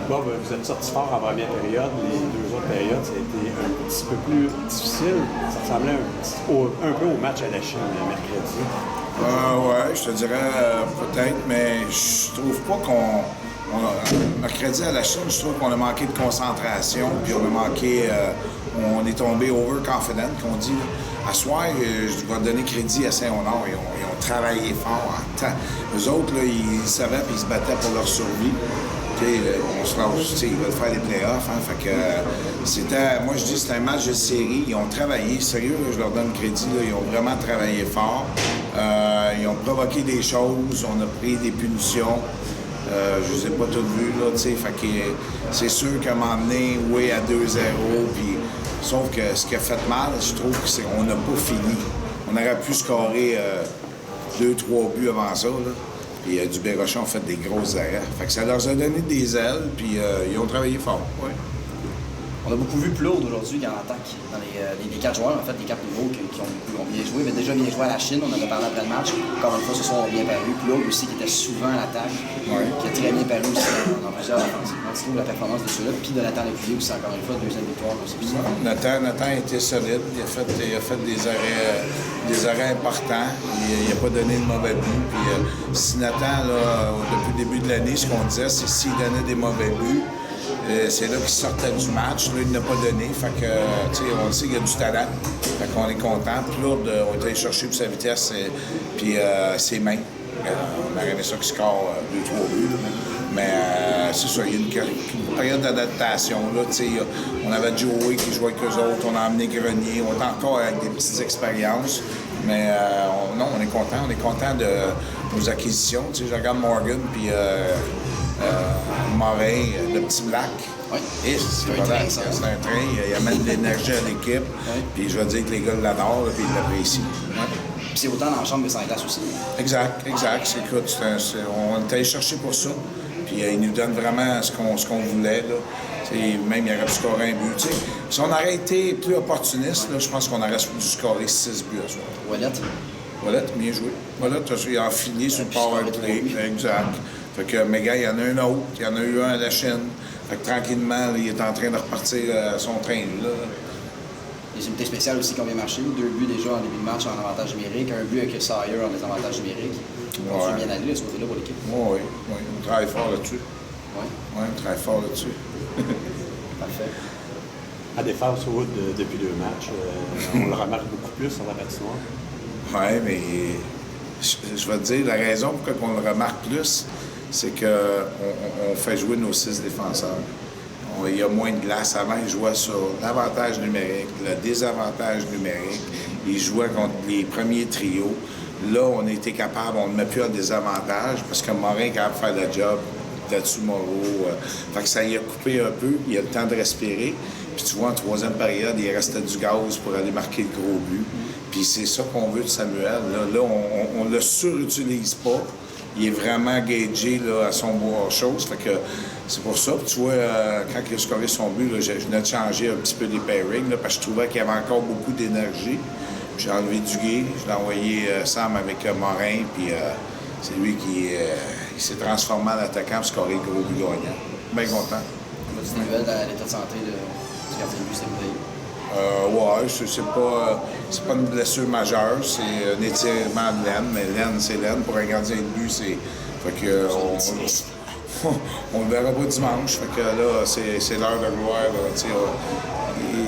Bon, ben, vous êtes sorti fort en première période. Les deux autres périodes, ça a été un petit peu plus difficile. Ça ressemblait un peu au match à la Chine mercredi. Ouais, je te dirais peut-être, mais je trouve pas mercredi à la Chine, je trouve qu'on a manqué de concentration, puis on a manqué. On est tombé overconfident, qu'on dit. À soir, je vais donner crédit à Saint-Honor. Ils ont travaillé fort en temps. Eux autres, là, ils savaient puis ils se battaient pour leur survie. On se lance, ils veulent faire des playoffs. Hein, fait que moi je dis c'était un match de série. Ils ont travaillé, sérieux, là, je leur donne crédit. Là, ils ont vraiment travaillé fort. Ils ont provoqué des choses. On a pris des punitions. Je les ai pas toutes vues, là, tu sais. Fait que c'est sûr qu'à un moment donné, oui, à 2-0, puis sauf que ce qui a fait mal, je trouve que c'est qu'on n'a pas fini. On aurait pu scorer 2-3 buts avant ça, là. Puis Dubé-Rochon a fait des grosses arrêts. Fait que ça leur a donné des ailes, puis ils ont travaillé fort, oui. On a beaucoup vu Plourde aujourd'hui en attaque. Dans les 4 joueurs, en fait, les 4 nouveaux qui ont bien joué. Mais déjà bien joué à la Chine, on en a parlé après le match. Encore une fois, ce soir, on a bien paru. Plourde aussi, qui était souvent à l'attaque, qui a très bien paru aussi dans plusieurs offensives. Donc, je trouve la performance de ceux-là. Puis de Nathan Lécuyer aussi, encore une fois, deuxième victoire aussi. Nathan était solide. Il a fait des arrêts importants. Il n'a pas donné de mauvais buts. Puis si Nathan, là, depuis le début de l'année, ce qu'on disait, c'est s'il donnait des mauvais buts, c'est là qu'il sortait du match. Là, il n'a pas donné. Fait que, tu sais, on sait qu'il y a du talent. Fait qu'on est content. Puis Lourdes, on est allé chercher pour sa vitesse puis ses mains. On aurait aimé ça qu'il score 2-3 buts. Mais c'est ça, il y a une période d'adaptation. Là, tu sais, on avait Joey qui jouait avec eux autres. On a amené Grenier. On est encore avec des petites expériences. Mais on est content. On est content de nos acquisitions. Tu sais, je regarde Morgan, puis Morin, le petit Black. Oui. C'est un train. Il amène de l'énergie à l'équipe. Oui. Puis je veux dire que les gars l'adorent, puis ils l'apprécient. Ouais. Puis c'est autant dans la chambre que ça glace aussi. Exact. Écoute, on est allé chercher pour ça. Puis il nous donne vraiment ce qu'on voulait. Là. Même il aurait pu scorer un but. T'sais. Si on aurait été plus opportuniste, là, je pense qu'on aurait dû scorer 6 buts à ce soir. Ouellette, bien joué. Ouellette, il a enfilé sur le power play. Exact. Fait que, mais gars, il y en a un autre. Il y en a eu un à la Chine. Fait que tranquillement, là, il est en train de repartir son train. Là. Les unités spéciales aussi qui ont bien marché. 2 buts déjà en début de match en avantage numérique. Un but avec Sawyer en désavantage numérique. On s'est bien allé de ce côté-là pour l'équipe. Oui. On travaille fort là-dessus. Oui, on travaille fort là-dessus. Parfait. À défense, Wood, depuis 2 matchs, on le remarque beaucoup plus sur la patinoire. Oui, mais je vais te dire, la raison pour laquelle on le remarque plus, c'est qu'on fait jouer nos 6 défenseurs. Il y a moins de glace. Avant, ils jouaient sur l'avantage numérique, le désavantage numérique. Ils jouaient contre les premiers trios. Là, on a été capable, on ne met plus un désavantage parce que Morin est capable de faire le job. Là-dessus, Moreau. Fait que ça y a coupé un peu. Il a le temps de respirer. Puis tu vois, en 3e période, il restait du gaz pour aller marquer le gros but. Puis c'est ça qu'on veut de Samuel. Là on ne le surutilise pas. Il est vraiment gagé là, à son bois chose. Fait que c'est pour ça. Puis tu vois, quand il a scoré son but, là, je venais de changer un petit peu les pairings là, parce que je trouvais qu'il y avait encore beaucoup d'énergie. J'ai enlevé Duguay. Je l'ai envoyé Sam avec Morin. Puis c'est lui qui il s'est transformé en attaquant pour scorer le gros but gagnant. Bien content. As-tu des nouvelles de l'état de santé du gardien de but, c'est pas une blessure majeure, c'est un étirement de laine, mais laine, c'est laine. Pour un gardien de but, c'est. Fait que on le verra pas dimanche. Fait que là, c'est l'heure de gloire.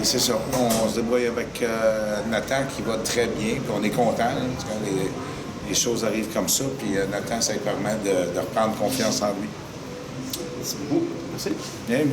C'est ça. On se débrouille avec Nathan qui va très bien, puis on est content. Quand les choses arrivent comme ça, puis Nathan, ça lui permet de reprendre confiance en lui. Merci beaucoup. Merci. Bien.